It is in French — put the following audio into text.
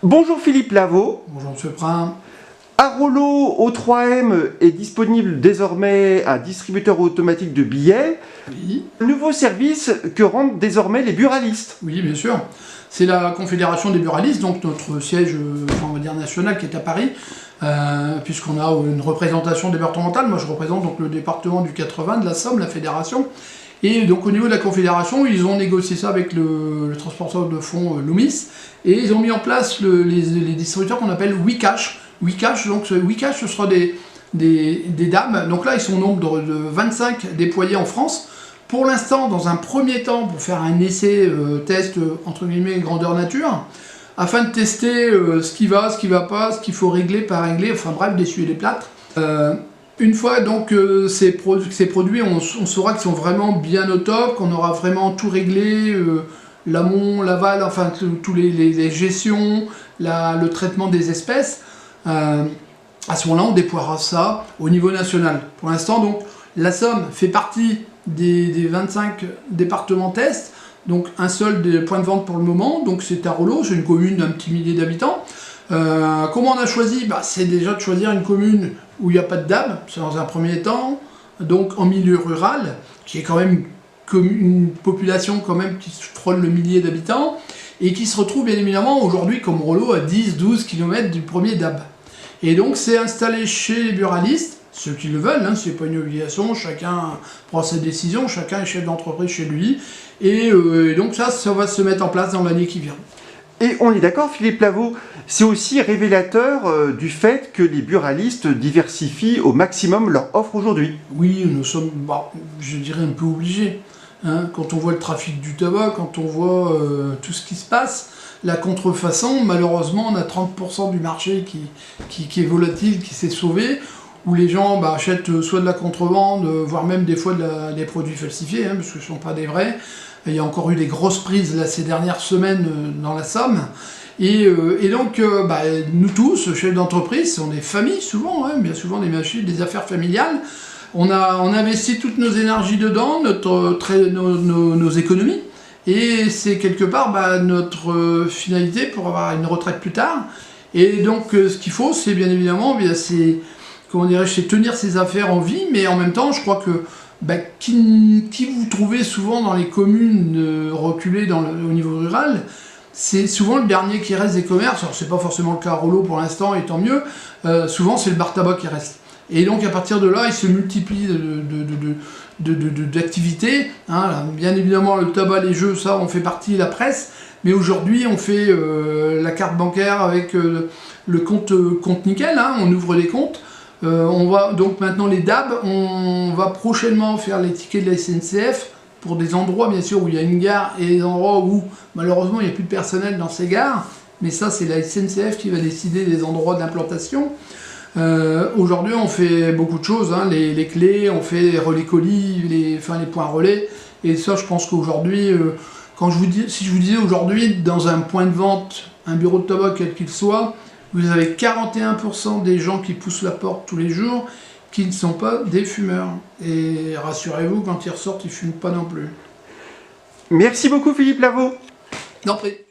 Bonjour Philippe Lavaux. Bonjour Monsieur Prin. Arolo O3M est disponible désormais un distributeur automatique de billets. Oui. Nouveau service que rendent désormais les buralistes. Oui, bien sûr. C'est la Confédération des buralistes, donc notre siège, on va dire national, qui est à Paris, puisqu'on a une représentation départementale. Moi, je représente donc le département du 80 de la Somme, la fédération. Et donc au niveau de la Confédération, ils ont négocié ça avec le transporteur de fonds Loomis, et ils ont mis en place les distributeurs qu'on appelle WeCash. WeCash, donc WeCash, ce sera des DAB. Donc là, ils sont au nombre de 25 déployés en France. Pour l'instant, dans un premier temps, pour faire un essai test entre guillemets grandeur nature, afin de tester ce qui va pas, ce qu'il faut régler, pas régler, enfin bref, d'essuyer les plâtres. Une fois donc ces produits, on saura qu'ils sont vraiment bien au top, qu'on aura vraiment tout réglé, l'amont, l'aval, enfin tous les gestions, le traitement des espèces. À ce moment-là, on déploiera ça au niveau national. Pour l'instant, donc, la Somme fait partie des 25 départements tests, donc un seul des points de vente pour le moment, donc c'est Arolo, c'est une commune d'un petit millier d'habitants. Comment on a choisi? C'est déjà de choisir une commune où il n'y a pas de DAB, c'est dans un premier temps, donc en milieu rural, qui est quand même une population quand même qui frôle le millier d'habitants, et qui se retrouve bien évidemment aujourd'hui comme Rollo à 10-12 km du premier DAB. Et donc c'est installé chez les buralistes, ceux qui le veulent, hein, c'est pas une obligation, chacun prend ses décisions, chacun est chef d'entreprise chez lui, et donc ça va se mettre en place dans l'année qui vient. Et on est d'accord, Philippe Lavaux, c'est aussi révélateur du fait que les buralistes diversifient au maximum leur offre aujourd'hui. Oui, nous sommes, je dirais, un peu obligés. Hein, quand on voit le trafic du tabac, quand on voit tout ce qui se passe, la contrefaçon, malheureusement, on a 30% du marché qui est volatile, qui s'est sauvé, où les gens achètent soit de la contrebande, voire même des fois des produits falsifiés, hein, parce que ce ne sont pas des vrais. Il y a encore eu des grosses prises là, ces dernières semaines dans la Somme. Et donc, nous tous, chefs d'entreprise, on est familles souvent, hein, bien souvent des affaires familiales. On investit toutes nos énergies dedans, nos économies. Et c'est quelque part notre finalité pour avoir une retraite plus tard. Et donc, ce qu'il faut, c'est bien évidemment, c'est tenir ses affaires en vie, mais en même temps, je crois que qui vous trouvez souvent dans les communes reculées au niveau rural, c'est souvent le dernier qui reste des commerces. Alors c'est pas forcément le cas à Rollo pour l'instant, et tant mieux. Souvent c'est le bar tabac qui reste. Et donc à partir de là, il se multiplie d'activités. Hein. Bien évidemment le tabac, les jeux, ça on fait partie, la presse. Mais aujourd'hui on fait la carte bancaire avec le compte nickel, hein, on ouvre des comptes. On va donc maintenant les DAB, on va prochainement faire les tickets de la SNCF pour des endroits bien sûr où il y a une gare et des endroits où malheureusement il n'y a plus de personnel dans ces gares, mais ça c'est la SNCF qui va décider des endroits d'implantation. Aujourd'hui on fait beaucoup de choses, hein, les clés, on fait les relais colis, les points relais, et ça je pense qu'aujourd'hui, si je vous disais aujourd'hui dans un point de vente, un bureau de tabac quel qu'il soit, vous avez 41% des gens qui poussent la porte tous les jours qui ne sont pas des fumeurs. Et rassurez-vous, quand ils ressortent, ils ne fument pas non plus. Merci beaucoup Philippe Lavaux. D'entrée.